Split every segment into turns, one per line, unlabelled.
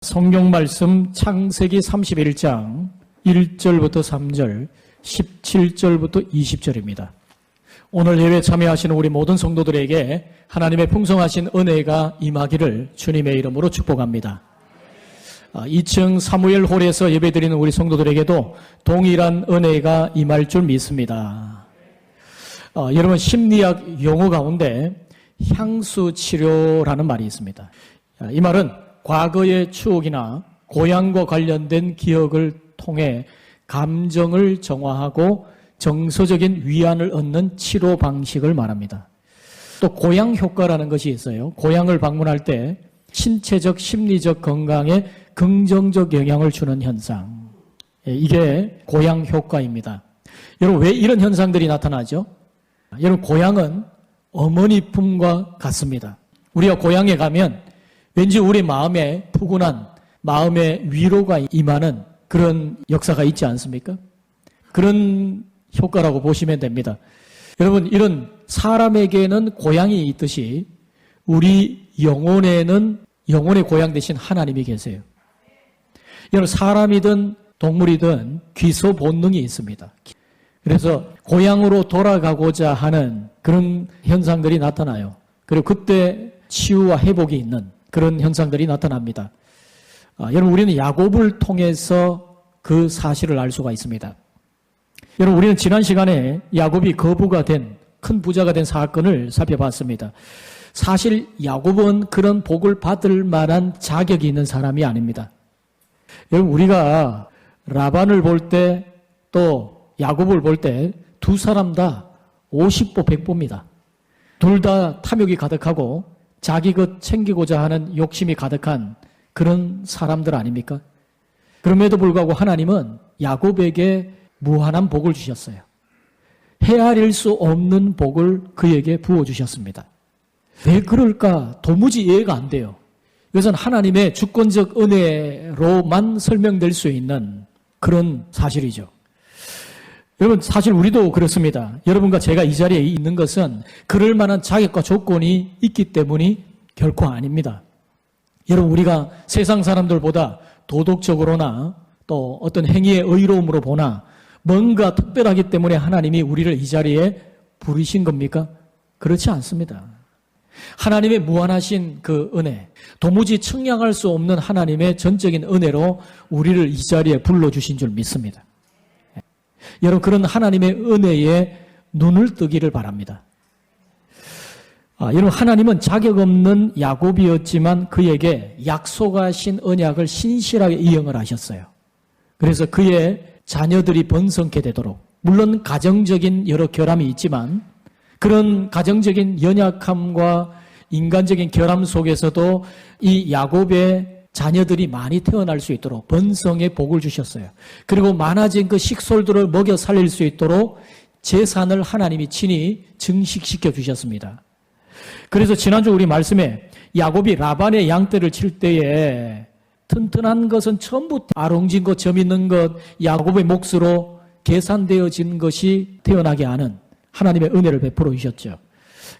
성경 말씀 창세기 31장 1절부터 3절, 17절부터 20절입니다. 오늘 예배 참여하시는 우리 모든 성도들에게 하나님의 풍성하신 은혜가 임하기를 주님의 이름으로 축복합니다. 2층 사무엘 홀에서 예배드리는 우리 성도들에게도 동일한 은혜가 임할 줄 믿습니다. 여러분, 심리학 용어 가운데 향수 치료라는 말이 있습니다. 이 말은 과거의 추억이나 고향과 관련된 기억을 통해 감정을 정화하고 정서적인 위안을 얻는 치료 방식을 말합니다. 또 고향 효과라는 것이 있어요. 고향을 방문할 때 신체적, 심리적 건강에 긍정적 영향을 주는 현상. 이게 고향 효과입니다. 여러분, 왜 이런 현상들이 나타나죠? 여러분, 고향은 어머니 품과 같습니다. 우리가 고향에 가면 왠지 우리 마음에 푸근한, 마음의 위로가 임하는 그런 역사가 있지 않습니까? 그런 효과라고 보시면 됩니다. 여러분, 이런 사람에게는 고향이 있듯이 우리 영혼에는 영혼의 고향 대신 하나님이 계세요. 여러분, 사람이든 동물이든 귀소 본능이 있습니다. 그래서 고향으로 돌아가고자 하는 그런 현상들이 나타나요. 그리고 그때 치유와 회복이 있는 그런 현상들이 나타납니다. 여러분, 우리는 야곱을 통해서 그 사실을 알 수가 있습니다. 여러분, 우리는 지난 시간에 야곱이 거부가 된, 큰 부자가 된 사건을 살펴봤습니다. 사실 야곱은 그런 복을 받을 만한 자격이 있는 사람이 아닙니다. 여러분, 우리가 라반을 볼 때 또 야곱을 볼 때 두 사람 다 50보 100보입니다. 둘 다 탐욕이 가득하고 자기 것 챙기고자 하는 욕심이 가득한 그런 사람들 아닙니까? 그럼에도 불구하고 하나님은 야곱에게 무한한 복을 주셨어요. 헤아릴 수 없는 복을 그에게 부어주셨습니다. 왜 그럴까? 도무지 이해가 안 돼요. 이것은 하나님의 주권적 은혜로만 설명될 수 있는 그런 사실이죠. 여러분, 사실 우리도 그렇습니다. 여러분과 제가 이 자리에 있는 것은 그럴 만한 자격과 조건이 있기 때문이 결코 아닙니다. 여러분, 우리가 세상 사람들보다 도덕적으로나 또 어떤 행위의 의로움으로 보나 뭔가 특별하기 때문에 하나님이 우리를 이 자리에 부르신 겁니까? 그렇지 않습니다. 하나님의 무한하신 그 은혜, 도무지 측량할 수 없는 하나님의 전적인 은혜로 우리를 이 자리에 불러주신 줄 믿습니다. 여러분, 그런 하나님의 은혜에 눈을 뜨기를 바랍니다. 여러분, 하나님은 자격 없는 야곱이었지만 그에게 약속하신 언약을 신실하게 이행을 하셨어요. 그래서 그의 자녀들이 번성케 되도록, 물론 가정적인 여러 결함이 있지만 그런 가정적인 연약함과 인간적인 결함 속에서도 이 야곱의 자녀들이 많이 태어날 수 있도록 번성의 복을 주셨어요. 그리고 많아진 그 식솔들을 먹여 살릴 수 있도록 재산을 하나님이 친히 증식시켜 주셨습니다. 그래서 지난주 우리 말씀에 야곱이 라반의 양떼를 칠 때에 튼튼한 것은 전부 아롱진 것, 점 있는 것, 야곱의 몫으로 계산되어진 것이 태어나게 하는 하나님의 은혜를 베풀어 주셨죠.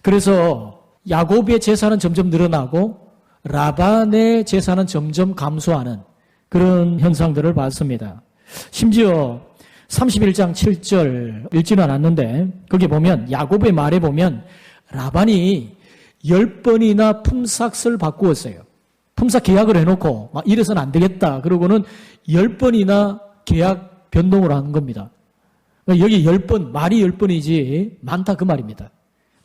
그래서 야곱의 재산은 점점 늘어나고 라반의 재산은 점점 감소하는 그런 현상들을 봤습니다. 심지어 31장 7절 읽지는 않았는데 거기 보면 야곱의 말에 보면 라반이 10번이나 품삯을 바꾸었어요. 품삯 계약을 해놓고 막 이래서는 안 되겠다. 그러고는 10번이나 계약 변동을 한 겁니다. 여기 10번, 말이 10번이지 많다 그 말입니다.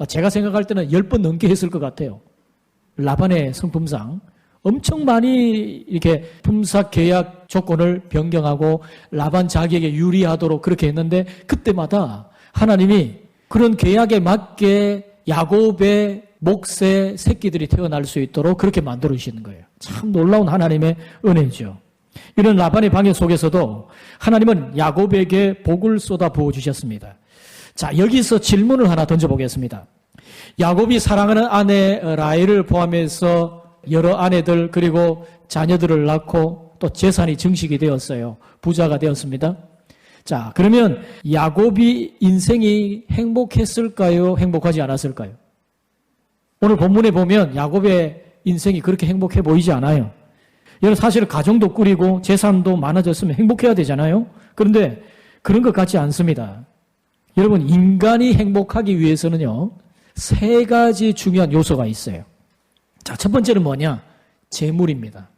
제가 생각할 때는 10번 넘게 했을 것 같아요. 라반의 성품상 엄청 많이 이렇게 품삯 계약 조건을 변경하고 라반 자기에게 유리하도록 그렇게 했는데 그때마다 하나님이 그런 계약에 맞게 야곱의 몫의 새끼들이 태어날 수 있도록 그렇게 만들어 주시는 거예요. 참 놀라운 하나님의 은혜죠. 이런 라반의 방해 속에서도 하나님은 야곱에게 복을 쏟아 부어 주셨습니다. 자, 여기서 질문을 하나 던져보겠습니다. 야곱이 사랑하는 아내 라헬을 포함해서 여러 아내들 그리고 자녀들을 낳고 또 재산이 증식이 되었어요. 부자가 되었습니다. 자, 그러면 야곱이 인생이 행복했을까요? 행복하지 않았을까요? 오늘 본문에 보면 야곱의 인생이 그렇게 행복해 보이지 않아요. 여러분 사실은 가정도 꾸리고 재산도 많아졌으면 행복해야 되잖아요. 그런데 그런 것 같지 않습니다. 여러분 인간이 행복하기 위해서는요. 3가지 중요한 요소가 있어요. 자, 첫 번째는 뭐냐? 재물입니다.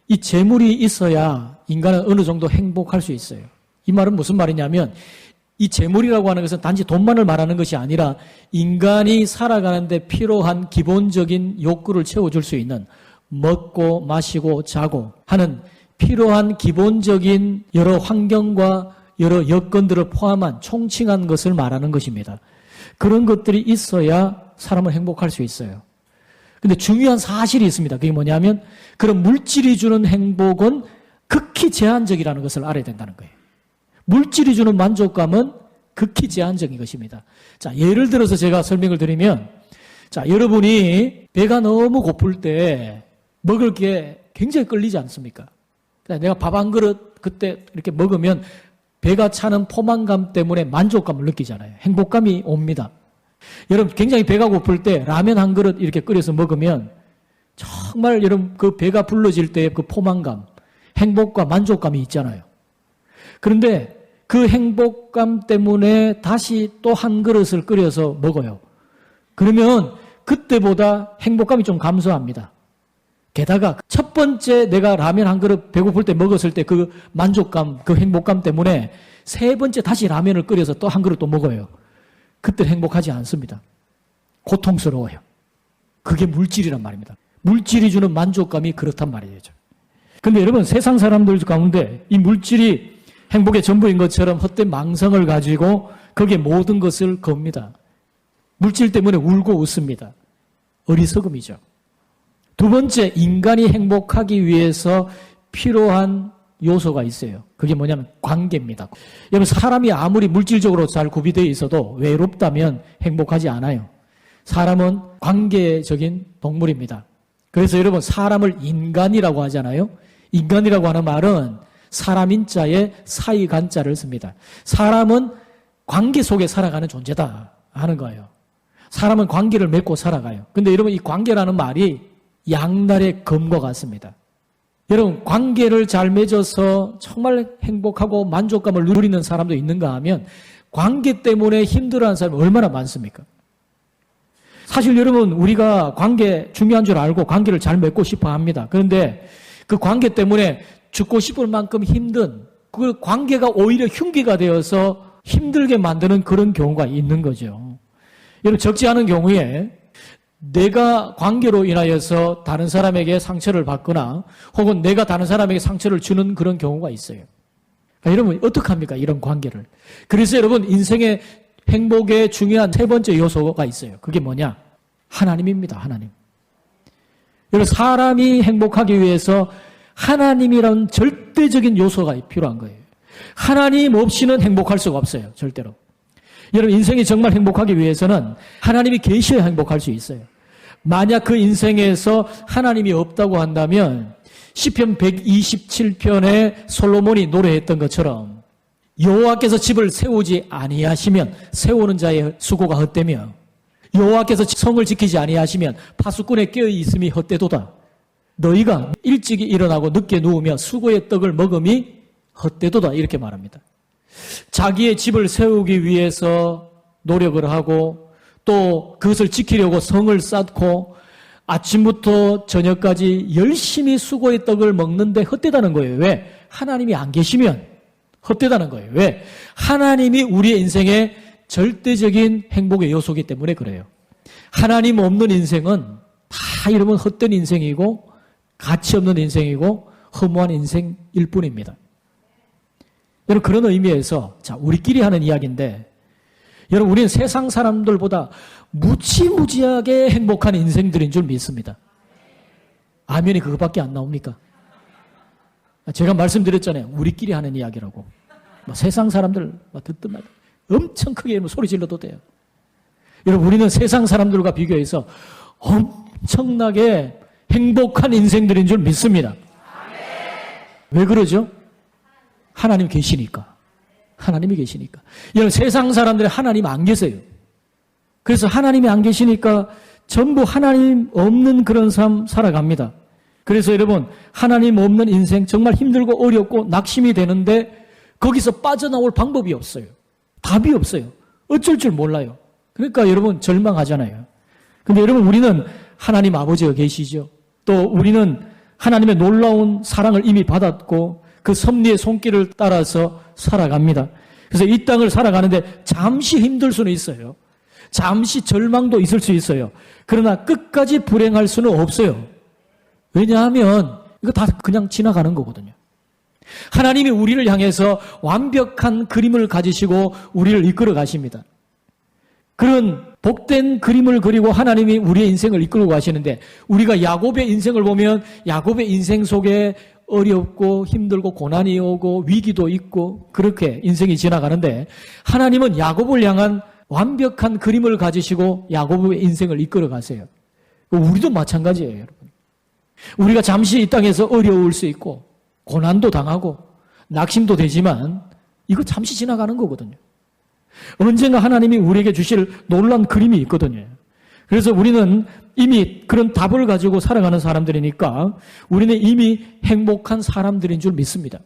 이 재물이 있어야 인간은 어느 정도 행복할 수 있어요. 이 말은 무슨 말이냐면 이 재물이라고 하는 것은 단지 돈만을 말하는 것이 아니라 인간이 살아가는데 필요한 기본적인 욕구를 채워줄 수 있는 먹고 마시고 자고 하는 필요한 기본적인 여러 환경과 여러 여건들을 포함한 총칭한 것을 말하는 것입니다. 그런 것들이 있어야 사람은 행복할 수 있어요. 근데 중요한 사실이 있습니다. 그게 뭐냐면 그런 물질이 주는 행복은 극히 제한적이라는 것을 알아야 된다는 거예요. 물질이 주는 만족감은 극히 제한적인 것입니다. 자, 예를 들어서 제가 설명을 드리면, 자, 여러분이 배가 너무 고플 때 먹을 게 굉장히 끌리지 않습니까? 내가 밥 한 그릇 그때 이렇게 먹으면 배가 차는 포만감 때문에 만족감을 느끼잖아요. 행복감이 옵니다. 여러분 굉장히 배가 고플 때 라면 한 그릇 이렇게 끓여서 먹으면 정말 여러분 그 배가 불러질 때의 그 포만감, 행복과 만족감이 있잖아요. 그런데 그 행복감 때문에 다시 또 한 그릇을 끓여서 먹어요. 그러면 그때보다 행복감이 좀 감소합니다. 게다가 첫 번째 내가 라면 한 그릇 배고플 때 먹었을 때 그 만족감, 그 행복감 때문에 3번째 다시 라면을 끓여서 또 한 그릇 또 먹어요. 그때 행복하지 않습니다. 고통스러워요. 그게 물질이란 말입니다. 물질이 주는 만족감이 그렇단 말이죠. 근데 여러분 세상 사람들 가운데 이 물질이 행복의 전부인 것처럼 헛된 망상을 가지고 거기에 모든 것을 겁니다. 물질 때문에 울고 웃습니다. 어리석음이죠. 2번째, 인간이 행복하기 위해서 필요한 요소가 있어요. 그게 뭐냐면 관계입니다. 여러분 사람이 아무리 물질적으로 잘 구비되어 있어도 외롭다면 행복하지 않아요. 사람은 관계적인 동물입니다. 그래서 여러분 사람을 인간이라고 하잖아요. 인간이라고 하는 말은 사람인자에 사이간자를 씁니다. 사람은 관계 속에 살아가는 존재다 하는 거예요. 사람은 관계를 맺고 살아가요. 근데 여러분 이 관계라는 말이 양날의 검과 같습니다. 여러분 관계를 잘 맺어서 정말 행복하고 만족감을 누리는 사람도 있는가 하면 관계 때문에 힘들어하는 사람이 얼마나 많습니까? 사실 여러분 우리가 관계 중요한 줄 알고 관계를 잘 맺고 싶어 합니다. 그런데 그 관계 때문에 죽고 싶을 만큼 힘든 그 관계가 오히려 흉기가 되어서 힘들게 만드는 그런 경우가 있는 거죠. 여러분 적지 않은 경우에 내가 관계로 인하여서 다른 사람에게 상처를 받거나 혹은 내가 다른 사람에게 상처를 주는 그런 경우가 있어요. 그러니까 여러분 어떡합니까? 이런 관계를. 그래서 여러분 인생의 행복의 중요한 3번째 요소가 있어요. 그게 뭐냐? 하나님입니다. 하나님. 여러분 사람이 행복하기 위해서 하나님이라는 절대적인 요소가 필요한 거예요. 하나님 없이는 행복할 수가 없어요. 절대로. 여러분 인생이 정말 행복하기 위해서는 하나님이 계셔야 행복할 수 있어요. 만약 그 인생에서 하나님이 없다고 한다면 시편 127편에 솔로몬이 노래했던 것처럼 여호와께서 집을 세우지 아니하시면 세우는 자의 수고가 헛되며 여호와께서 성을 지키지 아니하시면 파수꾼의 깨어 있음이 헛되도다. 너희가 일찍이 일어나고 늦게 누우며 수고의 떡을 먹음이 헛되도다 이렇게 말합니다. 자기의 집을 세우기 위해서 노력을 하고 또 그것을 지키려고 성을 쌓고 아침부터 저녁까지 열심히 수고의 떡을 먹는데 헛되다는 거예요. 왜? 하나님이 안 계시면 헛되다는 거예요. 왜? 하나님이 우리의 인생의 절대적인 행복의 요소이기 때문에 그래요. 하나님 없는 인생은 다 이러면 헛된 인생이고 가치 없는 인생이고 허무한 인생일 뿐입니다. 여러분 그런 의미에서 자 우리끼리 하는 이야기인데 여러분 우리는 세상 사람들보다 무지무지하게 행복한 인생들인 줄 믿습니다. 아멘이 그것밖에 안 나옵니까? 제가 말씀드렸잖아요. 우리끼리 하는 이야기라고. 세상 사람들 듣든 말든 엄청 크게 소리 질러도 돼요. 여러분 우리는 세상 사람들과 비교해서 엄청나게 행복한 인생들인 줄 믿습니다. 왜 그러죠? 하나님 계시니까. 하나님이 계시니까. 여러분 세상 사람들은 하나님 안 계세요. 그래서 하나님이 안 계시니까 전부 하나님 없는 그런 삶 살아갑니다. 그래서 여러분, 하나님 없는 인생 정말 힘들고 어렵고 낙심이 되는데 거기서 빠져나올 방법이 없어요. 답이 없어요. 어쩔 줄 몰라요. 그러니까 여러분 절망하잖아요. 근데 여러분, 우리는 하나님 아버지가 계시죠. 또 우리는 하나님의 놀라운 사랑을 이미 받았고 그 섭리의 손길을 따라서 살아갑니다. 그래서 이 땅을 살아가는데 잠시 힘들 수는 있어요. 잠시 절망도 있을 수 있어요. 그러나 끝까지 불행할 수는 없어요. 왜냐하면 이거 다 그냥 지나가는 거거든요. 하나님이 우리를 향해서 완벽한 그림을 가지시고 우리를 이끌어 가십니다. 그런 복된 그림을 그리고 하나님이 우리의 인생을 이끌고 가시는데, 우리가 야곱의 인생을 보면 야곱의 인생 속에 어렵고 힘들고 고난이 오고 위기도 있고 그렇게 인생이 지나가는데, 하나님은 야곱을 향한 완벽한 그림을 가지시고 야곱의 인생을 이끌어 가세요. 우리도 마찬가지예요, 여러분. 우리가 잠시 이 땅에서 어려울 수 있고 고난도 당하고 낙심도 되지만 이거 잠시 지나가는 거거든요. 언젠가 하나님이 우리에게 주실 놀라운 그림이 있거든요. 그래서 우리는 이미 그런 답을 가지고 살아가는 사람들이니까 우리는 이미 행복한 사람들인 줄 믿습니다.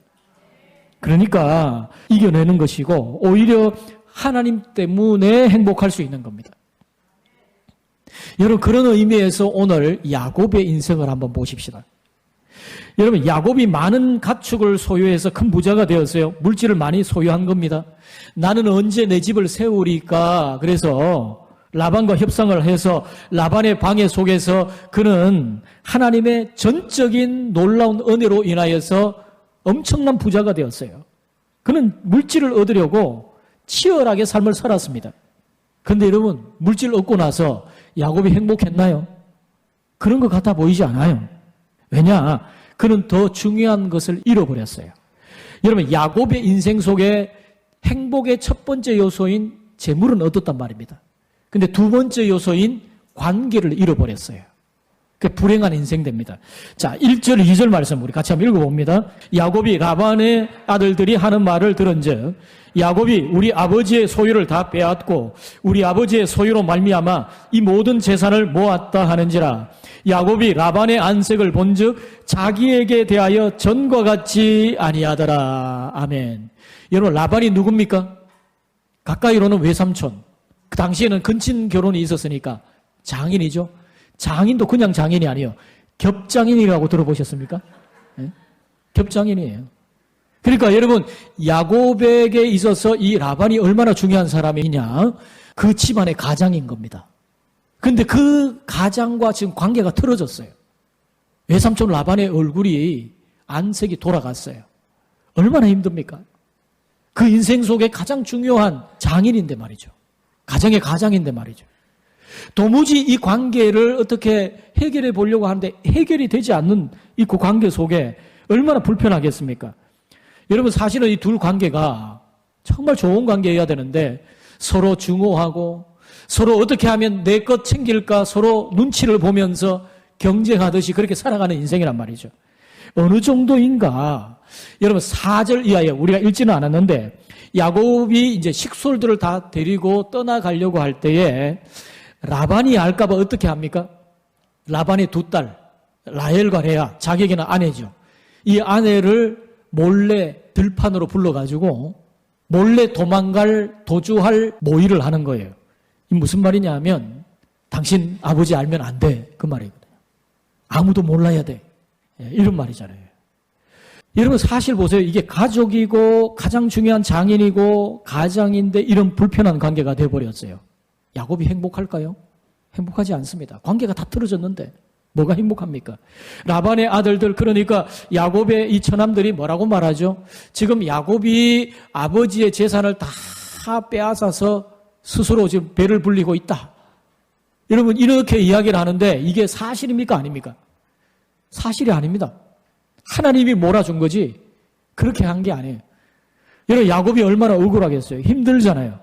그러니까 이겨내는 것이고 오히려 하나님 때문에 행복할 수 있는 겁니다. 여러분, 그런 의미에서 오늘 야곱의 인생을 한번 보십시다. 여러분, 야곱이 많은 가축을 소유해서 큰 부자가 되었어요. 물질을 많이 소유한 겁니다. 나는 언제 내 집을 세우리까? 그래서 라반과 협상을 해서 라반의 방해 속에서 그는 하나님의 전적인 놀라운 은혜로 인하여서 엄청난 부자가 되었어요. 그는 물질을 얻으려고 치열하게 삶을 살았습니다. 그런데 여러분, 물질 얻고 나서 야곱이 행복했나요? 그런 것 같아 보이지 않아요. 왜냐? 그는 더 중요한 것을 잃어버렸어요. 여러분, 야곱의 인생 속에 행복의 첫 번째 요소인 재물은 얻었단 말입니다. 근데 두 번째 요소인 관계를 잃어버렸어요. 그 불행한 인생 됩니다. 자, 1절, 2절 말씀 우리 같이 한번 읽어봅니다. 야곱이 라반의 아들들이 하는 말을 들은즉 야곱이 우리 아버지의 소유를 다 빼앗고 우리 아버지의 소유로 말미암아 이 모든 재산을 모았다 하는지라. 야곱이 라반의 안색을 본즉 자기에게 대하여 전과 같지 아니하더라. 아멘. 여러분, 라반이 누굽니까? 가까이로는 외삼촌. 그 당시에는 근친 결혼이 있었으니까 장인이죠. 장인도 그냥 장인이 아니에요. 겹장인이라고 들어보셨습니까? 네? 겹장인이에요. 그러니까 여러분, 야곱에게 있어서 이 라반이 얼마나 중요한 사람이냐? 그 집안의 가장인 겁니다. 근데 그 가장과 지금 관계가 틀어졌어요. 외삼촌 라반의 얼굴이 안색이 돌아갔어요. 얼마나 힘듭니까? 그 인생 속에 가장 중요한 장인인데 말이죠. 가정의 가장인데 말이죠. 도무지 이 관계를 어떻게 해결해 보려고 하는데 해결이 되지 않는 이 그 관계 속에 얼마나 불편하겠습니까? 여러분, 사실은 이 둘 관계가 정말 좋은 관계여야 되는데 서로 증오하고 서로 어떻게 하면 내 것 챙길까 서로 눈치를 보면서 경쟁하듯이 그렇게 살아가는 인생이란 말이죠. 어느 정도인가? 여러분, 4절 이하에 우리가 읽지는 않았는데 야곱이 이제 식솔들을 다 데리고 떠나가려고 할 때에 라반이 알까봐 어떻게 합니까? 라반의 두 딸, 라헬과 레아, 자기에게는 아내죠. 이 아내를 몰래 들판으로 불러가지고 몰래 도주할 모의를 하는 거예요. 이 무슨 말이냐 하면 당신 아버지 알면 안 돼. 그 말이거든요. 아무도 몰라야 돼. 이런 말이잖아요. 여러분, 사실 보세요. 이게 가족이고 가장 중요한 장인이고 가장인데 이런 불편한 관계가 돼버렸어요. 야곱이 행복할까요? 행복하지 않습니다. 관계가 다 틀어졌는데 뭐가 행복합니까? 라반의 아들들, 그러니까 야곱의 이 처남들이 뭐라고 말하죠? 지금 야곱이 아버지의 재산을 다 빼앗아서 스스로 지금 배를 불리고 있다. 여러분, 이렇게 이야기를 하는데 이게 사실입니까? 아닙니까? 사실이 아닙니다. 하나님이 몰아준 거지 그렇게 한 게 아니에요. 여러분, 야곱이 얼마나 억울하겠어요. 힘들잖아요.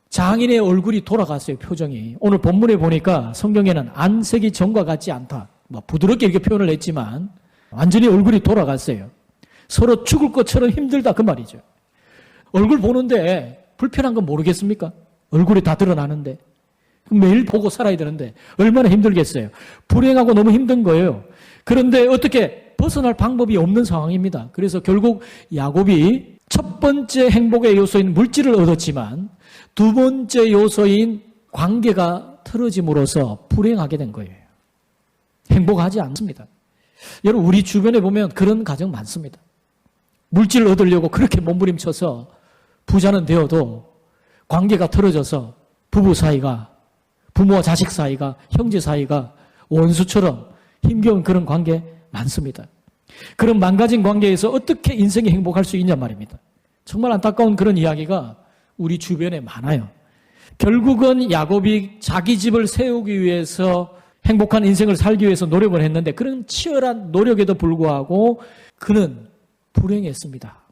장인의 얼굴이 돌아갔어요. 표정이. 오늘 본문에 보니까 성경에는 안색이 전과 같지 않다. 부드럽게 이렇게 표현을 했지만 완전히 얼굴이 돌아갔어요. 서로 죽을 것처럼 힘들다 그 말이죠. 얼굴 보는데 불편한 건 모르겠습니까? 얼굴이 다 드러나는데. 매일 보고 살아야 되는데 얼마나 힘들겠어요. 불행하고 너무 힘든 거예요. 그런데 어떻게 벗어날 방법이 없는 상황입니다. 그래서 결국 야곱이 첫 번째 행복의 요소인 물질을 얻었지만 두 번째 요소인 관계가 틀어짐으로써 불행하게 된 거예요. 행복하지 않습니다. 여러분, 우리 주변에 보면 그런 가정 많습니다. 물질을 얻으려고 그렇게 몸부림쳐서 부자는 되어도 관계가 틀어져서 부부 사이가, 부모와 자식 사이가, 형제 사이가 원수처럼 힘겨운 그런 관계 많습니다. 그런 망가진 관계에서 어떻게 인생이 행복할 수 있냐 말입니다. 정말 안타까운 그런 이야기가 우리 주변에 많아요. 결국은 야곱이 자기 집을 세우기 위해서 행복한 인생을 살기 위해서 노력을 했는데 그런 치열한 노력에도 불구하고 그는 불행했습니다.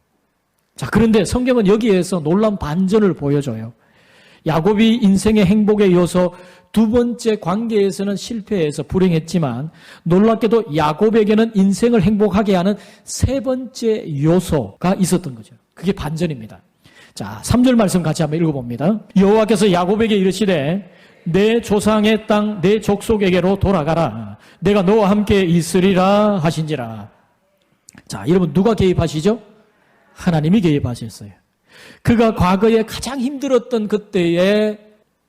자, 그런데 성경은 여기에서 놀라운 반전을 보여줘요. 야곱이 인생의 행복의 요소 두 번째 관계에서는 실패해서 불행했지만 놀랍게도 야곱에게는 인생을 행복하게 하는 세 번째 요소가 있었던 거죠. 그게 반전입니다. 자, 3절 말씀 같이 한번 읽어봅니다. 여호와께서 야곱에게 이르시되 내 조상의 땅 내 족속에게로 돌아가라. 내가 너와 함께 있으리라 하신지라. 자, 여러분 누가 개입하시죠? 하나님이 개입하셨어요. 그가 과거에 가장 힘들었던 그때에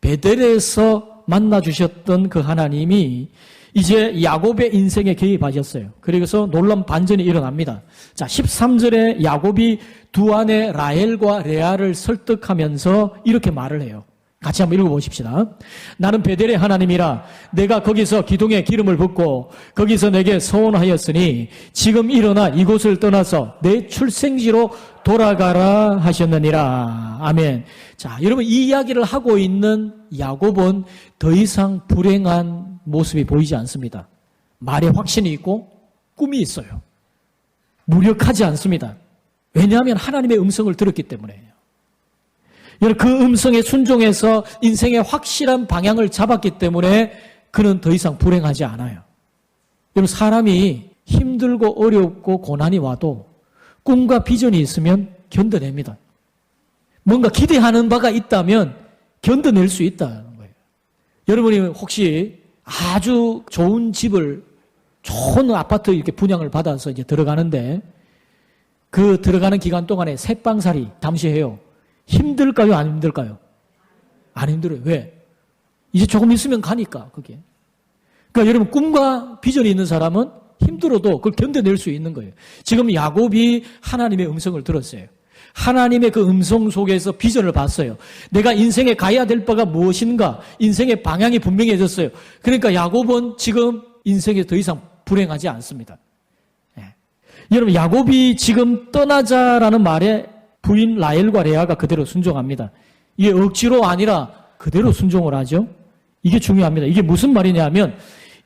베델에서 만나주셨던 그 하나님이 이제 야곱의 인생에 개입하셨어요. 그래서 놀라운 반전이 일어납니다. 자, 13절에 야곱이 두 아내 라헬과 레아를 설득하면서 이렇게 말을 해요. 같이 한번 읽어보십시다. 나는 베델의 하나님이라 내가 거기서 기둥에 기름을 붓고 거기서 내게 서원하였으니 지금 일어나 이곳을 떠나서 내 출생지로 돌아가라 하셨느니라. 아멘. 자, 여러분 이 이야기를 하고 있는 야곱은 더 이상 불행한 모습이 보이지 않습니다. 말에 확신이 있고 꿈이 있어요. 무력하지 않습니다. 왜냐하면 하나님의 음성을 들었기 때문에요. 여러분 그 음성에 순종해서 인생의 확실한 방향을 잡았기 때문에 그는 더 이상 불행하지 않아요. 여러분 사람이 힘들고 어렵고 고난이 와도 꿈과 비전이 있으면 견뎌냅니다. 뭔가 기대하는 바가 있다면 견뎌낼 수 있다는 거예요. 여러분이 혹시 아주 좋은 집을 좋은 아파트 이렇게 분양을 받아서 이제 들어가는데 그 들어가는 기간 동안에 새빵살이 잠시 해요. 힘들까요? 안 힘들까요? 안 힘들어요. 왜? 이제 조금 있으면 가니까, 그게. 그러니까 여러분, 꿈과 비전이 있는 사람은 힘들어도 그걸 견뎌낼 수 있는 거예요. 지금 야곱이 하나님의 음성을 들었어요. 하나님의 그 음성 속에서 비전을 봤어요. 내가 인생에 가야 될 바가 무엇인가? 인생의 방향이 분명해졌어요. 그러니까 야곱은 지금 인생에 더 이상 불행하지 않습니다. 네. 여러분, 야곱이 지금 떠나자라는 말에 부인 라헬과 레아가 그대로 순종합니다. 이게 억지로 아니라 그대로 순종을 하죠. 이게 중요합니다. 이게 무슨 말이냐면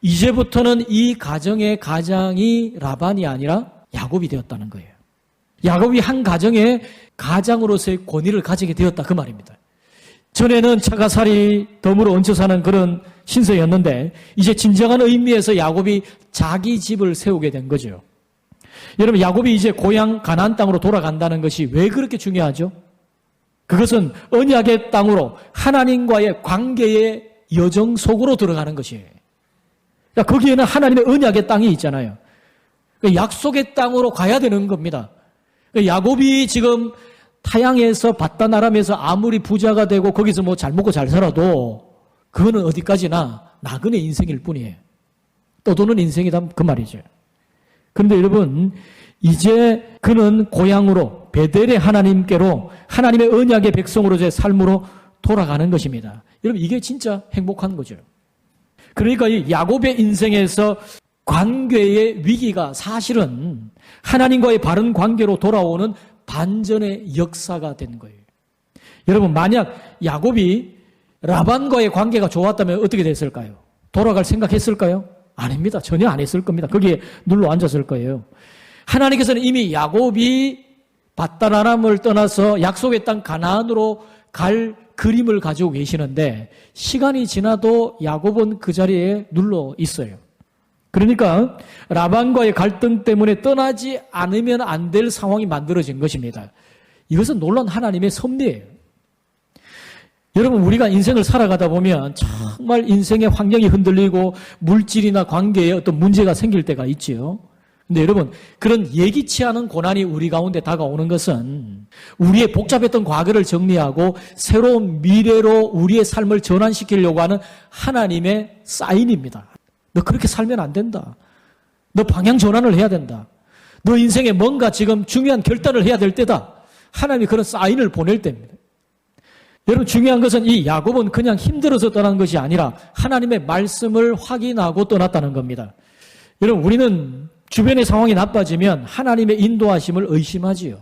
이제부터는 이 가정의 가장이 라반이 아니라 야곱이 되었다는 거예요. 야곱이 한 가정의 가장으로서의 권위를 가지게 되었다 그 말입니다. 전에는 차가살이 덤으로 얹혀 사는 그런 신세였는데 이제 진정한 의미에서 야곱이 자기 집을 세우게 된 거죠. 여러분 야곱이 이제 고향 가나안 땅으로 돌아간다는 것이 왜 그렇게 중요하죠? 그것은 언약의 땅으로 하나님과의 관계의 여정 속으로 들어가는 것이에요. 그러니까 거기에는 하나님의 언약의 땅이 있잖아요. 그러니까 약속의 땅으로 가야 되는 겁니다. 그러니까 야곱이 지금 타향에서 바다나람에서 아무리 부자가 되고 거기서 뭐 잘 먹고 잘 살아도 그거는 어디까지나 나그네 인생일 뿐이에요. 떠도는 인생이다 그 말이죠. 그런데 여러분 이제 그는 고향으로 베델의 하나님께로 하나님의 언약의 백성으로의 삶으로 돌아가는 것입니다. 여러분 이게 진짜 행복한 거죠. 그러니까 이 야곱의 인생에서 관계의 위기가 사실은 하나님과의 바른 관계로 돌아오는 반전의 역사가 된 거예요. 여러분 만약 야곱이 라반과의 관계가 좋았다면 어떻게 됐을까요? 돌아갈 생각했을까요? 아닙니다. 전혀 안 했을 겁니다. 거기에 눌러 앉았을 거예요. 하나님께서는 이미 야곱이 바다나람을 떠나서 약속의 땅 가나안으로 갈 그림을 가지고 계시는데 시간이 지나도 야곱은 그 자리에 눌러 있어요. 그러니까 라반과의 갈등 때문에 떠나지 않으면 안 될 상황이 만들어진 것입니다. 이것은 놀라운 하나님의 섭리예요. 여러분, 우리가 인생을 살아가다 보면 정말 인생의 환경이 흔들리고 물질이나 관계에 어떤 문제가 생길 때가 있지요. 근데 여러분, 그런 예기치 않은 고난이 우리 가운데 다가오는 것은 우리의 복잡했던 과거를 정리하고 새로운 미래로 우리의 삶을 전환시키려고 하는 하나님의 사인입니다. 너 그렇게 살면 안 된다. 너 방향 전환을 해야 된다. 너 인생에 뭔가 지금 중요한 결단을 해야 될 때다. 하나님이 그런 사인을 보낼 때입니다. 여러분, 중요한 것은 이 야곱은 그냥 힘들어서 떠난 것이 아니라 하나님의 말씀을 확인하고 떠났다는 겁니다. 여러분, 우리는 주변의 상황이 나빠지면 하나님의 인도하심을 의심하지요.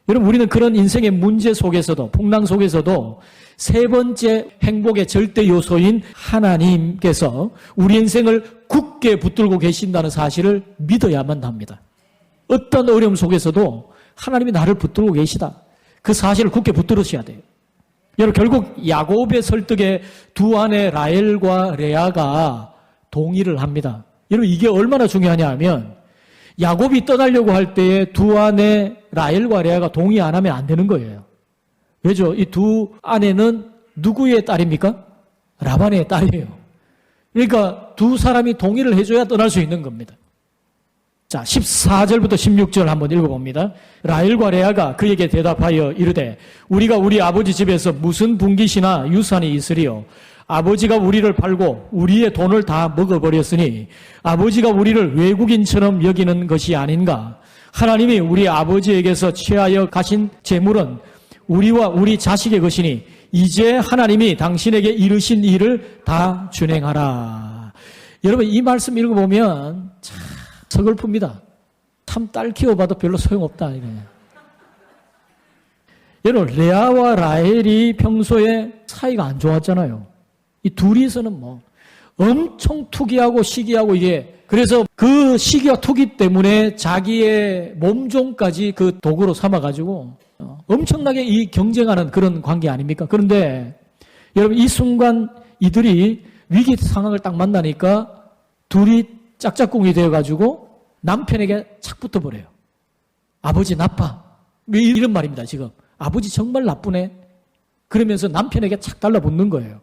여러분, 우리는 그런 인생의 문제 속에서도, 풍랑 속에서도 세 번째 행복의 절대 요소인 하나님께서 우리 인생을 굳게 붙들고 계신다는 사실을 믿어야만 합니다. 어떤 어려움 속에서도 하나님이 나를 붙들고 계시다. 그 사실을 굳게 붙들으셔야 돼요. 여러분, 결국 야곱의 설득에 두 아내 라헬과 레아가 동의를 합니다. 여러분, 이게 얼마나 중요하냐 하면 야곱이 떠나려고 할 때에 두 아내 라헬과 레아가 동의 안 하면 안 되는 거예요. 왜죠? 이 두 아내는 누구의 딸입니까? 라반의 딸이에요. 그러니까 두 사람이 동의를 해줘야 떠날 수 있는 겁니다. 자, 14절부터 16절 한번 읽어봅니다. 라헬과 레아가 그에게 대답하여 이르되 우리가 우리 아버지 집에서 무슨 분깃이나 유산이 있으리요? 아버지가 우리를 팔고 우리의 돈을 다 먹어버렸으니 아버지가 우리를 외국인처럼 여기는 것이 아닌가? 하나님이 우리 아버지에게서 취하여 가신 재물은 우리와 우리 자식의 것이니 이제 하나님이 당신에게 이르신 일을 다 준행하라. 여러분, 이 말씀 읽어보면 참 서글픕니다. 참 딸 키워봐도 별로 소용없다. 이래. 여러분, 레아와 라헬이 평소에 사이가 안 좋았잖아요. 이 둘이서는 뭐 엄청 투기하고 시기하고 이게, 그래서 그 시기와 투기 때문에 자기의 몸종까지 그 도구로 삼아가지고 엄청나게 이 경쟁하는 그런 관계 아닙니까? 그런데 여러분, 이 순간 이들이 위기 상황을 딱 만나니까 둘이 짝짝꿍이 되어가지고 남편에게 착 붙어버려요. 아버지 나빠. 이런 말입니다, 지금. 아버지 정말 나쁘네. 그러면서 남편에게 착 달라붙는 거예요.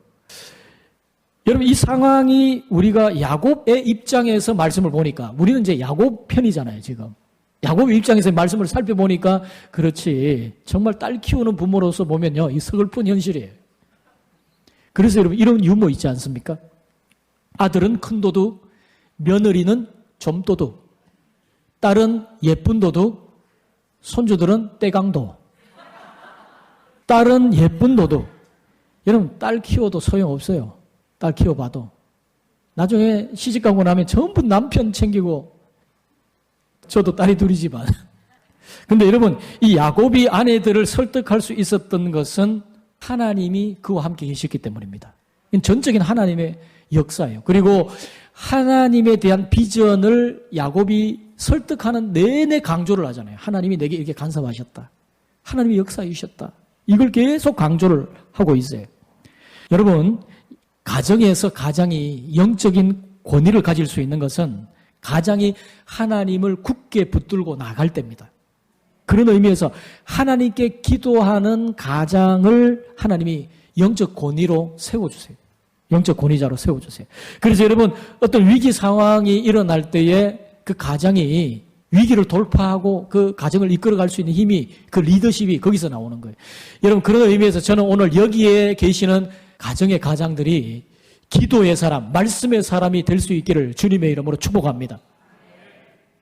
여러분, 이 상황이 우리가 야곱의 입장에서 말씀을 보니까, 우리는 이제 야곱 편이잖아요, 지금. 야곱의 입장에서 말씀을 살펴보니까, 그렇지. 정말 딸 키우는 부모로서 보면요, 이 서글픈 현실이에요. 그래서 여러분, 이런 유머 있지 않습니까? 아들은 큰 도둑, 며느리는 좀 도둑, 딸은 예쁜 도둑, 손주들은 떼강도. 딸은 예쁜 도둑. 여러분, 딸 키워도 소용없어요. 딸 키워봐도. 나중에 시집가고 나면 전부 남편 챙기고, 저도 딸이 둘이지만. 근데 여러분, 이 야곱이 아내들을 설득할 수 있었던 것은 하나님이 그와 함께 계셨기 때문입니다. 전적인 하나님의 역사예요. 그리고 하나님에 대한 비전을 야곱이 설득하는 내내 강조를 하잖아요. 하나님이 내게 이렇게 간섭하셨다. 하나님이 역사해 주셨다. 이걸 계속 강조를 하고 있어요. 여러분, 가정에서 가장이 영적인 권위를 가질 수 있는 것은 가장이 하나님을 굳게 붙들고 나갈 때입니다. 그런 의미에서 하나님께 기도하는 가장을 하나님이 영적 권위로 세워주세요. 영적 권위자로 세워주세요. 그래서 여러분, 어떤 위기 상황이 일어날 때에 그 가장이 위기를 돌파하고 그 가정을 이끌어갈 수 있는 힘이, 그 리더십이 거기서 나오는 거예요. 여러분, 그런 의미에서 저는 오늘 여기에 계시는 가정의 가장들이 기도의 사람, 말씀의 사람이 될 수 있기를 주님의 이름으로 축복합니다.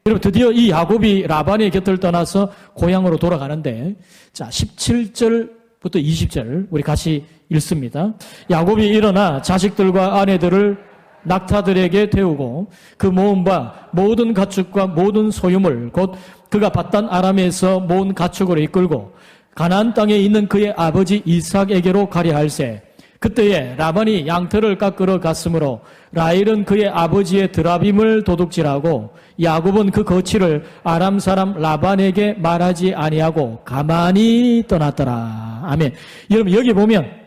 여러분, 드디어 이 야곱이 라반의 곁을 떠나서 고향으로 돌아가는데, 자, 17절부터 20절 우리 같이 읽습니다. 야곱이 일어나 자식들과 아내들을 낙타들에게 태우고 그 모은 바 모든 가축과 모든 소유물 곧 그가 받던 아람에서 모은 가축으로 이끌고 가나안 땅에 있는 그의 아버지 이삭에게로 가려 할세. 그때에 라반이 양털을 깎으러 갔으므로 라헬은 그의 아버지의 드라빔을 도둑질하고 야곱은 그 거취를 아람 사람 라반에게 말하지 아니하고 가만히 떠났더라. 아멘. 여러분, 여기 보면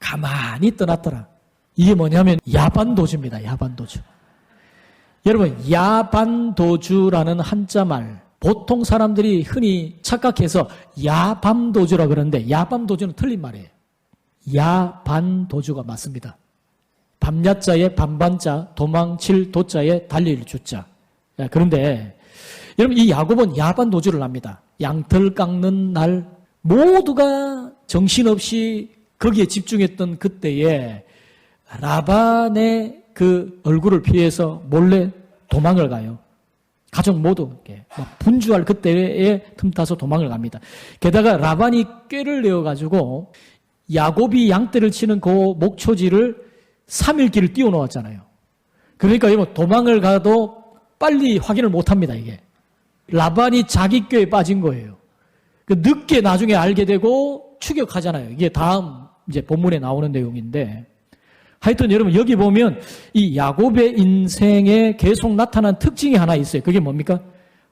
가만히 떠났더라. 이게 뭐냐면 야반도주입니다. 야반도주. 여러분, 야반도주라는 한자말, 보통 사람들이 흔히 착각해서 야밤도주라 그러는데 야밤도주는 틀린 말이에요. 야반도주가 맞습니다. 밤야자에 반반자, 도망칠 도자에 달릴 주자. 그런데 여러분 이 야곱은 야반도주를 합니다. 양털 깎는 날 모두가 정신없이 거기에 집중했던 그때에 라반의 그 얼굴을 피해서 몰래 도망을 가요. 가족 모두 막 분주할 그때에 틈타서 도망을 갑니다. 게다가 라반이 꾀를 내어가지고 야곱이 양떼를 치는 그 목초지를 3일 길을 띄워놓았잖아요. 그러니까 이거 도망을 가도 빨리 확인을 못합니다. 이게 라반이 자기 꾀에 빠진 거예요. 늦게 나중에 알게 되고 추격하잖아요. 이게 다음 이제 본문에 나오는 내용인데, 하여튼 여러분 여기 보면 이 야곱의 인생에 계속 나타난 특징이 하나 있어요. 그게 뭡니까?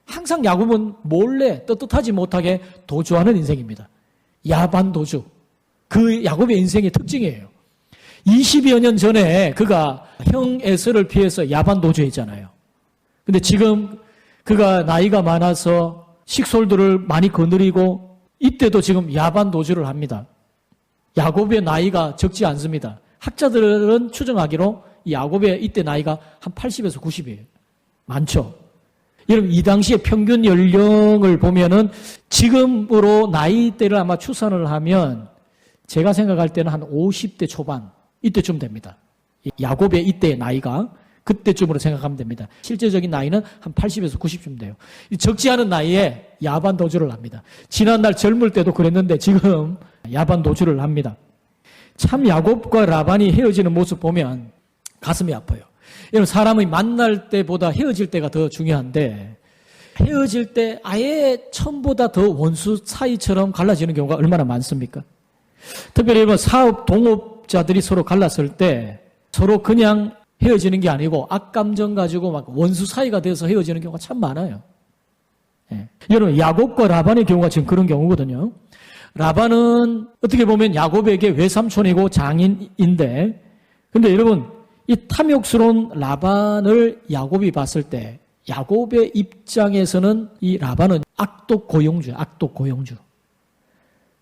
항상 야곱은 몰래 떳떳하지 못하게 도주하는 인생입니다. 야반도주. 그 야곱의 인생의 특징이에요. 20여 년 전에 그가 형 에서를 피해서 야반도주했잖아요. 근데 지금 그가 나이가 많아서 식솔들을 많이 거느리고 이때도 지금 야반도주를 합니다. 야곱의 나이가 적지 않습니다. 학자들은 추정하기로 야곱의 이때 나이가 한 80에서 90이에요. 많죠. 여러분 이 당시의 평균 연령을 보면은 지금으로 나이대를 아마 추산을 하면 제가 생각할 때는 한 50대 초반 이때쯤 됩니다. 야곱의 이때의 나이가 그때쯤으로 생각하면 됩니다. 실제적인 나이는 한 80에서 90쯤 돼요. 적지 않은 나이에 야반도주를 합니다. 지난날 젊을 때도 그랬는데 지금 야반도주를 합니다. 참 야곱과 라반이 헤어지는 모습 보면 가슴이 아파요. 여러분 사람이 만날 때보다 헤어질 때가 더 중요한데 헤어질 때 아예 처음보다 더 원수 사이처럼 갈라지는 경우가 얼마나 많습니까? 특별히 여러분 사업 동업자들이 서로 갈랐을 때 서로 그냥 헤어지는 게 아니고 악감정 가지고 막 원수 사이가 돼서 헤어지는 경우가 참 많아요. 예. 여러분 야곱과 라반의 경우가 지금 그런 경우거든요. 라반은 어떻게 보면 야곱에게 외삼촌이고 장인인데, 근데 여러분 이 탐욕스러운 라반을 야곱이 봤을 때 야곱의 입장에서는 이 라반은 악독 고용주야. 악독 고용주.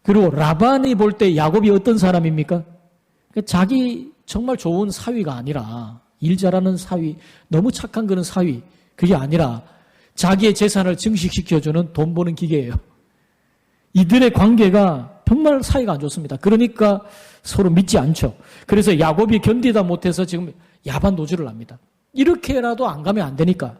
그리고 라반이 볼 때 야곱이 어떤 사람입니까? 자기 정말 좋은 사위가 아니라 일 잘하는 사위, 너무 착한 그런 사위, 그게 아니라 자기의 재산을 증식시켜주는 돈 버는 기계예요. 이들의 관계가 정말 사이가 안 좋습니다. 그러니까 서로 믿지 않죠. 그래서 야곱이 견디다 못해서 지금 야반도주를 합니다. 이렇게라도 안 가면 안 되니까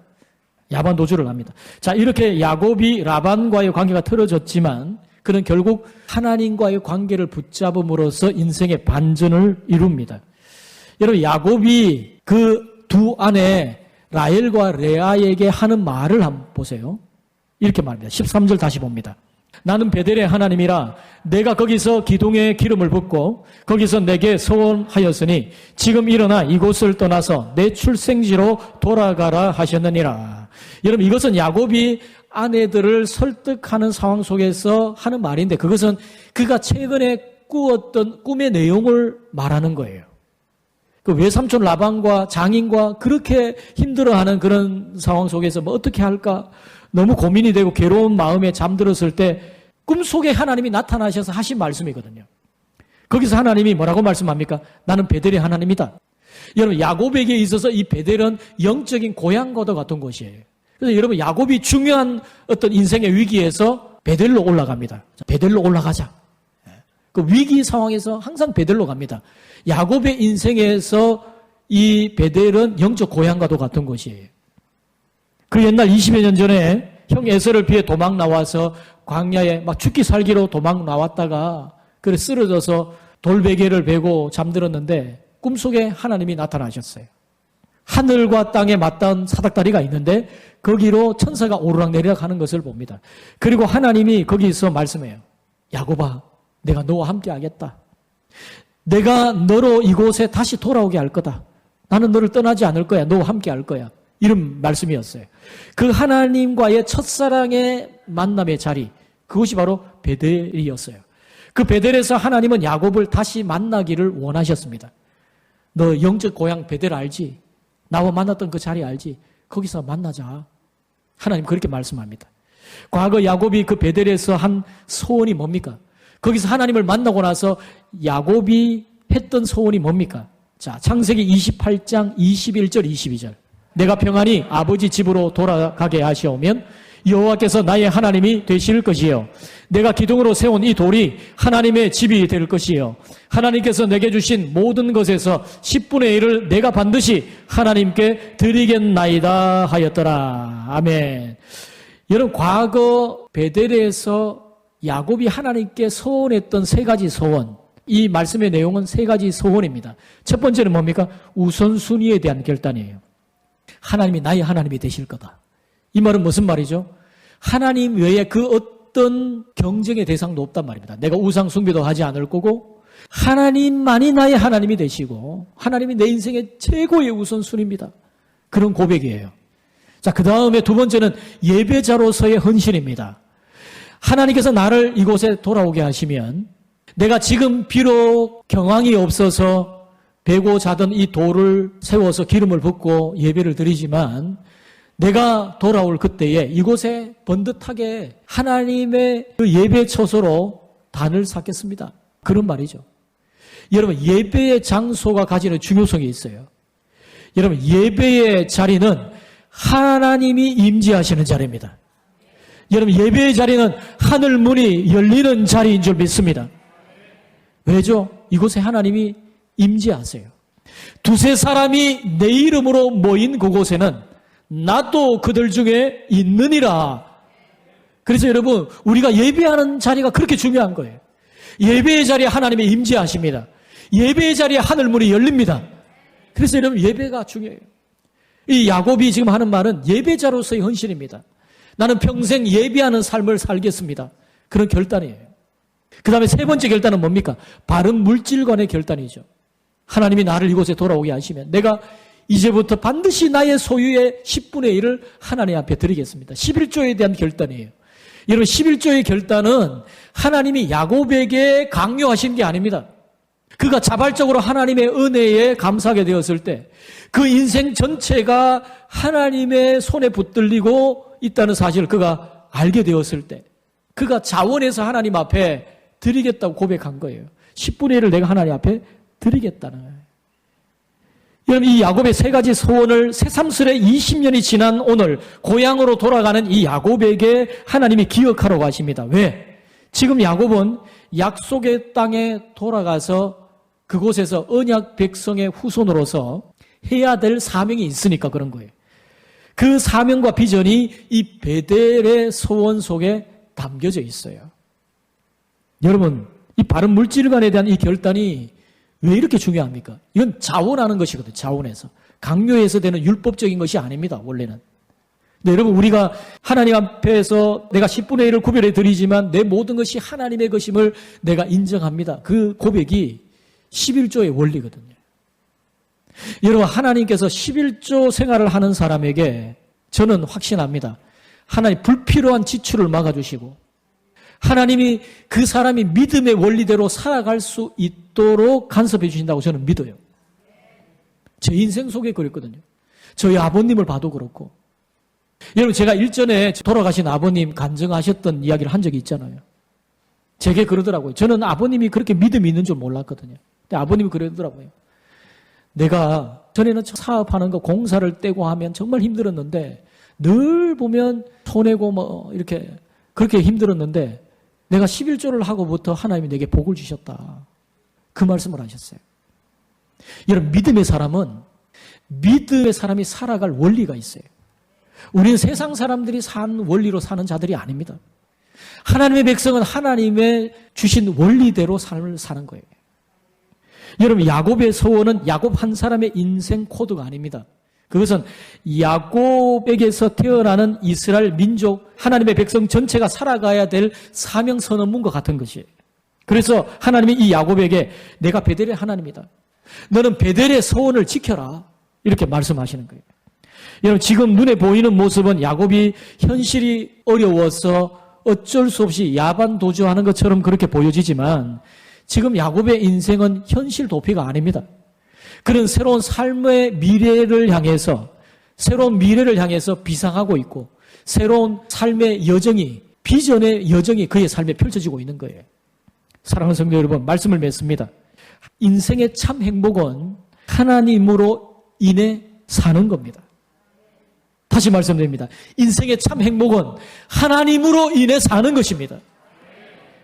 야반도주를 합니다. 자, 이렇게 야곱이 라반과의 관계가 틀어졌지만 그는 결국 하나님과의 관계를 붙잡음으로써 인생의 반전을 이룹니다. 여러분 야곱이 그 두 아내 라헬과 레아에게 하는 말을 한번 보세요. 이렇게 말합니다. 13절 다시 봅니다. 나는 베델의 하나님이라 내가 거기서 기둥에 기름을 붓고 거기서 내게 서원하였으니 지금 일어나 이곳을 떠나서 내 출생지로 돌아가라 하셨느니라. 여러분 이것은 야곱이 아내들을 설득하는 상황 속에서 하는 말인데 그것은 그가 최근에 꾸었던 꿈의 내용을 말하는 거예요. 그 외삼촌 라반과 장인과 그렇게 힘들어하는 그런 상황 속에서 뭐 어떻게 할까 너무 고민이 되고 괴로운 마음에 잠들었을 때 꿈속에 하나님이 나타나셔서 하신 말씀이거든요. 거기서 하나님이 뭐라고 말씀합니까? 나는 베델의 하나님이다. 여러분 야곱에게 있어서 이 베델은 영적인 고향과도 같은 곳이에요. 그래서 여러분 야곱이 중요한 어떤 인생의 위기에서 베델로 올라갑니다. 베델로 올라가자. 그 위기 상황에서 항상 베델로 갑니다. 야곱의 인생에서 이 베델은 영적 고향과도 같은 곳이에요. 그 옛날 20여 년 전에 형 에서를 피해 도망 나와서 광야에 막 죽기 살기로 도망 나왔다가 그래 쓰러져서 돌베개를 베고 잠들었는데 꿈속에 하나님이 나타나셨어요. 하늘과 땅에 맞닿은 사닥다리가 있는데 거기로 천사가 오르락내리락 하는 것을 봅니다. 그리고 하나님이 거기서 말씀해요. 야곱아, 내가 너와 함께 하겠다. 내가 너로 이곳에 다시 돌아오게 할 거다. 나는 너를 떠나지 않을 거야. 너와 함께 할 거야. 이런 말씀이었어요. 그 하나님과의 첫사랑의 만남의 자리, 그것이 바로 베델이었어요. 그 베델에서 하나님은 야곱을 다시 만나기를 원하셨습니다. 너 영적 고향 베델 알지? 나와 만났던 그 자리 알지? 거기서 만나자. 하나님 그렇게 말씀합니다. 과거 야곱이 그 베델에서 한 소원이 뭡니까? 거기서 하나님을 만나고 나서 야곱이 했던 소원이 뭡니까? 자, 창세기 28장 21절 22절. 내가 평안히 아버지 집으로 돌아가게 하시오면 여호와께서 나의 하나님이 되실 것이요 내가 기둥으로 세운 이 돌이 하나님의 집이 될 것이요 하나님께서 내게 주신 모든 것에서 10분의 1을 내가 반드시 하나님께 드리겠나이다 하였더라. 아멘. 여러분, 과거 베델에서 야곱이 하나님께 소원했던 세 가지 소원, 이 말씀의 내용은 세 가지 소원입니다. 첫 번째는 뭡니까? 우선순위에 대한 결단이에요. 하나님이 나의 하나님이 되실 거다. 이 말은 무슨 말이죠? 하나님 외에 그 어떤 경쟁의 대상도 없단 말입니다. 내가 우상 숭배도 하지 않을 거고 하나님만이 나의 하나님이 되시고 하나님이 내 인생의 최고의 우선순위입니다. 그런 고백이에요. 자, 그 다음에 두 번째는 예배자로서의 헌신입니다. 하나님께서 나를 이곳에 돌아오게 하시면 내가 지금 비록 경황이 없어서 베고 자던 이 돌을 세워서 기름을 붓고 예배를 드리지만 내가 돌아올 그때에 이곳에 번듯하게 하나님의 그 예배 처소로 단을 쌓겠습니다. 그런 말이죠. 여러분, 예배의 장소가 가지는 중요성이 있어요. 여러분, 예배의 자리는 하나님이 임재하시는 자리입니다. 여러분, 예배의 자리는 하늘 문이 열리는 자리인 줄 믿습니다. 왜죠? 이곳에 하나님이 임재하세요. 두세 사람이 내 이름으로 모인 그곳에는 나도 그들 중에 있느니라. 그래서 여러분, 우리가 예배하는 자리가 그렇게 중요한 거예요. 예배의 자리에 하나님이 임재하십니다. 예배의 자리에 하늘문이 열립니다. 그래서 여러분, 예배가 중요해요. 이 야곱이 지금 하는 말은 예배자로서의 헌신입니다. 나는 평생 예배하는 삶을 살겠습니다. 그런 결단이에요. 그 다음에 세 번째 결단은 뭡니까? 바른 물질관의 결단이죠. 하나님이 나를 이곳에 돌아오게 하시면 내가 이제부터 반드시 나의 소유의 10분의 1을 하나님 앞에 드리겠습니다. 11조에 대한 결단이에요. 여러분, 11조의 결단은 하나님이 야곱에게 강요하신 게 아닙니다. 그가 자발적으로 하나님의 은혜에 감사하게 되었을 때 그 인생 전체가 하나님의 손에 붙들리고 있다는 사실을 그가 알게 되었을 때 그가 자원해서 하나님 앞에 드리겠다고 고백한 거예요. 10분의 1을 내가 하나님 앞에 드리겠다는 거예요. 여러분, 이 야곱의 세 가지 소원을 새삼스레 20년이 지난 오늘 고향으로 돌아가는 이 야곱에게 하나님이 기억하라고 하십니다. 왜? 지금 야곱은 약속의 땅에 돌아가서 그곳에서 언약 백성의 후손으로서 해야 될 사명이 있으니까 그런 거예요. 그 사명과 비전이 이 베델의 소원 속에 담겨져 있어요. 여러분, 이 바른 물질관에 대한 이 결단이 왜 이렇게 중요합니까? 이건 자원하는 것이거든요. 자원해서. 강요해서 되는 율법적인 것이 아닙니다. 원래는. 근데 여러분, 우리가 하나님 앞에서 내가 10분의 1을 구별해 드리지만 내 모든 것이 하나님의 것임을 내가 인정합니다. 그 고백이 11조의 원리거든요. 여러분, 하나님께서 11조 생활을 하는 사람에게 저는 확신합니다. 하나님 불필요한 지출을 막아주시고 하나님이 그 사람이 믿음의 원리대로 살아갈 수 있도록 간섭해 주신다고 저는 믿어요. 제 인생 속에 그랬거든요. 저희 아버님을 봐도 그렇고. 여러분, 제가 일전에 돌아가신 아버님 간증하셨던 이야기를 한 적이 있잖아요. 제게 그러더라고요. 저는 아버님이 그렇게 믿음이 있는 줄 몰랐거든요. 근데 아버님이 그러더라고요. 내가 전에는 사업하는 거 공사를 떼고 하면 정말 힘들었는데 늘 보면 손해고 뭐 이렇게 그렇게 힘들었는데 내가 11조를 하고부터 하나님이 내게 복을 주셨다. 그 말씀을 하셨어요. 여러분, 믿음의 사람이 살아갈 원리가 있어요. 우리는 세상 사람들이 산 원리로 사는 자들이 아닙니다. 하나님의 백성은 하나님의 주신 원리대로 삶을 사는 거예요. 여러분, 야곱의 소원은 야곱 한 사람의 인생 코드가 아닙니다. 그것은 야곱에게서 태어나는 이스라엘 민족, 하나님의 백성 전체가 살아가야 될 사명 선언문과 같은 것이에요. 그래서 하나님이 이 야곱에게 내가 베델의 하나님이다. 너는 베델의 소원을 지켜라. 이렇게 말씀하시는 거예요. 여러분, 지금 눈에 보이는 모습은 야곱이 현실이 어려워서 어쩔 수 없이 야반 도주하는 것처럼 그렇게 보여지지만 지금 야곱의 인생은 현실 도피가 아닙니다. 그는 새로운 삶의 미래를 향해서 비상하고 있고 새로운 삶의 여정이, 비전의 여정이 그의 삶에 펼쳐지고 있는 거예요. 사랑하는 성도 여러분, 말씀을 맺습니다. 인생의 참 행복은 하나님으로 인해 사는 겁니다. 다시 말씀드립니다. 인생의 참 행복은 하나님으로 인해 사는 것입니다.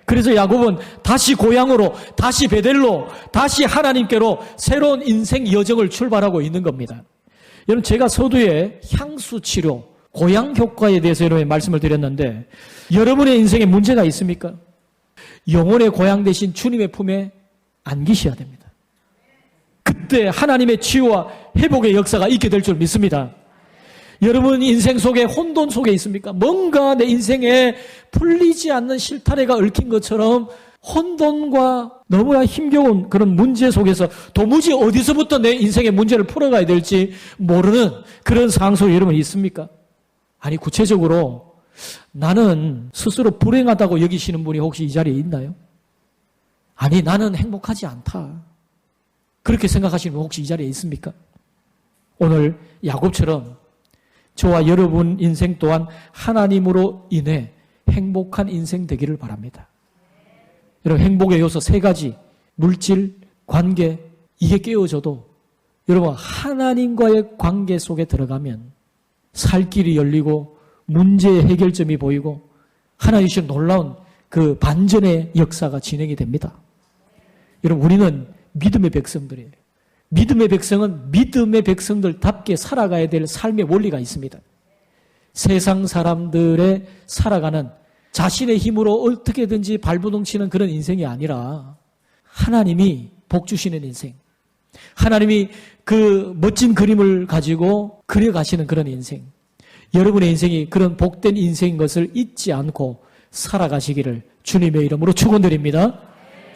그래서 야곱은 다시 고향으로, 다시 베델로, 다시 하나님께로 새로운 인생 여정을 출발하고 있는 겁니다. 여러분, 제가 서두에 향수 치료, 고향 효과에 대해서 여러분께 말씀을 드렸는데, 여러분의 인생에 문제가 있습니까? 영혼의 고향 대신 주님의 품에 안기셔야 됩니다. 그때 하나님의 치유와 회복의 역사가 있게 될 줄 믿습니다. 여러분 인생 속에 혼돈 속에 있습니까? 뭔가 내 인생에 풀리지 않는 실타래가 얽힌 것처럼 혼돈과 너무나 힘겨운 그런 문제 속에서 도무지 어디서부터 내 인생의 문제를 풀어가야 될지 모르는 그런 상황 속에 여러분 있습니까? 아니 구체적으로 나는 스스로 불행하다고 여기시는 분이 혹시 이 자리에 있나요? 아니 나는 행복하지 않다. 그렇게 생각하시는 분 혹시 이 자리에 있습니까? 오늘 야곱처럼 저와 여러분 인생 또한 하나님으로 인해 행복한 인생 되기를 바랍니다. 여러분 행복의 요소 3가지, 물질, 관계, 이게 깨어져도 여러분 하나님과의 관계 속에 들어가면 살 길이 열리고 문제의 해결점이 보이고 하나님 주신 놀라운 그 반전의 역사가 진행이 됩니다. 여러분 우리는 믿음의 백성들이에요. 믿음의 백성은 믿음의 백성들답게 살아가야 될 삶의 원리가 있습니다. 세상 사람들의 살아가는 자신의 힘으로 어떻게든지 발부동치는 그런 인생이 아니라 하나님이 복 주시는 인생, 하나님이 그 멋진 그림을 가지고 그려가시는 그런 인생, 여러분의 인생이 그런 복된 인생인 것을 잊지 않고 살아가시기를 주님의 이름으로 축원드립니다.